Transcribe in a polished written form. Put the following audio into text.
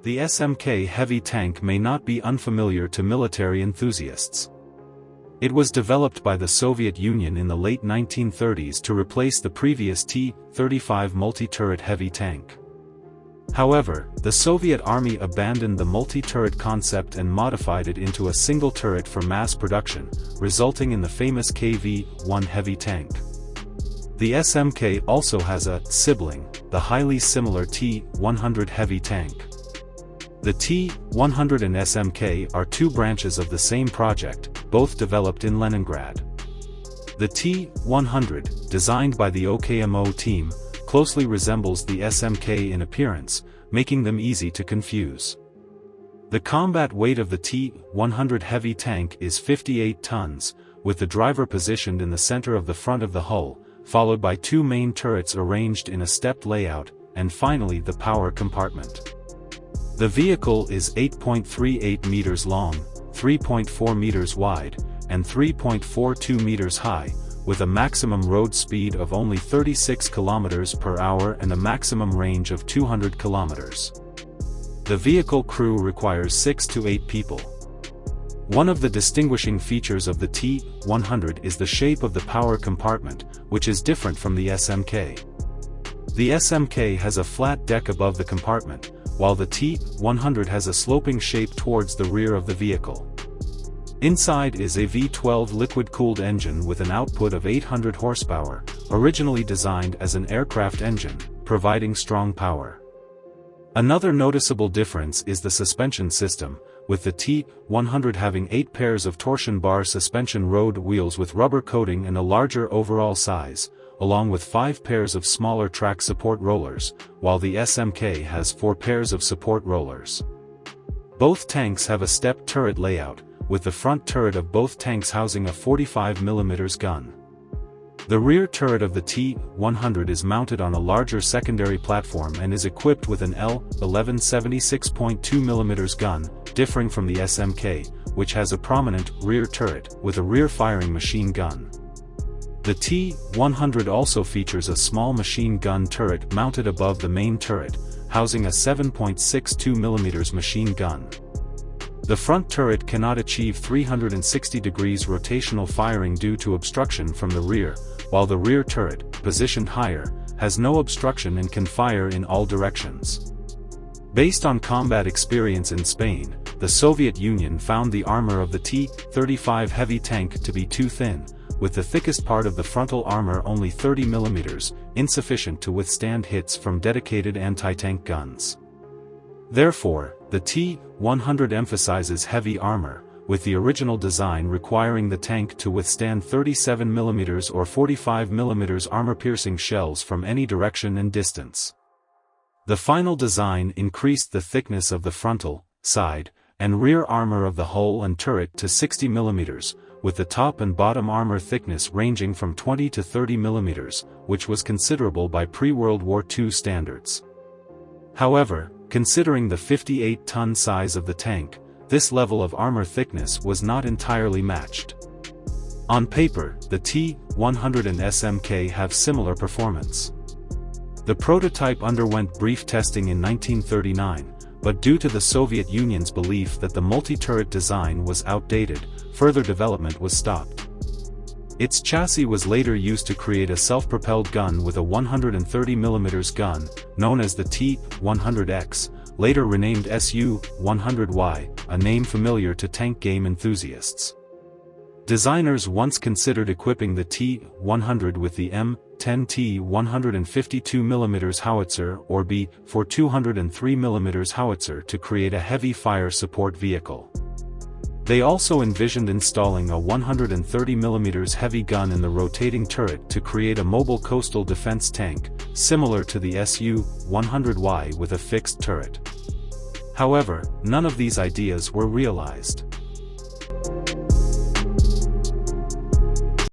The SMK heavy tank may not be unfamiliar to military enthusiasts. It was developed by the Soviet Union in the late 1930s to replace the previous T-35 multi-turret heavy tank. However, the Soviet Army abandoned the multi-turret concept and modified it into a single turret for mass production, resulting in the famous KV-1 heavy tank. The SMK also has a sibling, the highly similar T-100 heavy tank. The T-100 and SMK are two branches of the same project, both developed in Leningrad. The T-100, designed by the OKMO team, closely resembles the SMK in appearance, making them easy to confuse. The combat weight of the T-100 heavy tank is 58 tons, with the driver positioned in the center of the front of the hull, followed by two main turrets arranged in a stepped layout, and finally the power compartment. The vehicle is 8.38 meters long, 3.4 meters wide, and 3.42 meters high, with a maximum road speed of only 36 km per hour and a maximum range of 200 km. The vehicle crew requires 6 to 8 people. One of the distinguishing features of the T-100 is the shape of the power compartment, which is different from the SMK. The SMK has a flat deck above the compartment, while the T-100 has a sloping shape towards the rear of the vehicle. Inside is a V12 liquid-cooled engine with an output of 800 horsepower, originally designed as an aircraft engine, providing strong power. Another noticeable difference is the suspension system, with the T-100 having 8 pairs of torsion bar suspension road wheels with rubber coating and a larger overall size, along with 5 pairs of smaller track support rollers, while the SMK has 4 pairs of support rollers. Both tanks have a stepped turret layout, with the front turret of both tanks housing a 45mm gun. The rear turret of the T-100 is mounted on a larger secondary platform and is equipped with an L11 76.2mm gun, differing from the SMK, which has a prominent rear turret with a rear-firing machine gun. The T-100 also features a small machine gun turret mounted above the main turret, housing a 7.62mm machine gun. The front turret cannot achieve 360 degrees rotational firing due to obstruction from the rear, while the rear turret, positioned higher, has no obstruction and can fire in all directions. Based on combat experience in Spain, the Soviet Union found the armor of the T-35 heavy tank to be too thin, with the thickest part of the frontal armor only 30mm, insufficient to withstand hits from dedicated anti-tank guns. Therefore, the T-100 emphasizes heavy armor, with the original design requiring the tank to withstand 37mm or 45mm armor-piercing shells from any direction and distance. The final design increased the thickness of the frontal, side, and rear armor of the hull and turret to 60mm, with the top and bottom armor thickness ranging from 20 to 30mm, which was considerable by pre-World War II standards. However, considering the 58-ton size of the tank, this level of armor thickness was not entirely matched. On paper, the T-100 and SMK have similar performance. The prototype underwent brief testing in 1939, but due to the Soviet Union's belief that the multi-turret design was outdated, further development was stopped. Its chassis was later used to create a self-propelled gun with a 130mm gun, known as the T-100X, later renamed Su-100Y, a name familiar to tank game enthusiasts. Designers once considered equipping the T-100 with the M10T 152mm howitzer or B-4 203mm howitzer to create a heavy fire support vehicle. They also envisioned installing a 130mm heavy gun in the rotating turret to create a mobile coastal defense tank, similar to the Su-100Y with a fixed turret. However, none of these ideas were realized.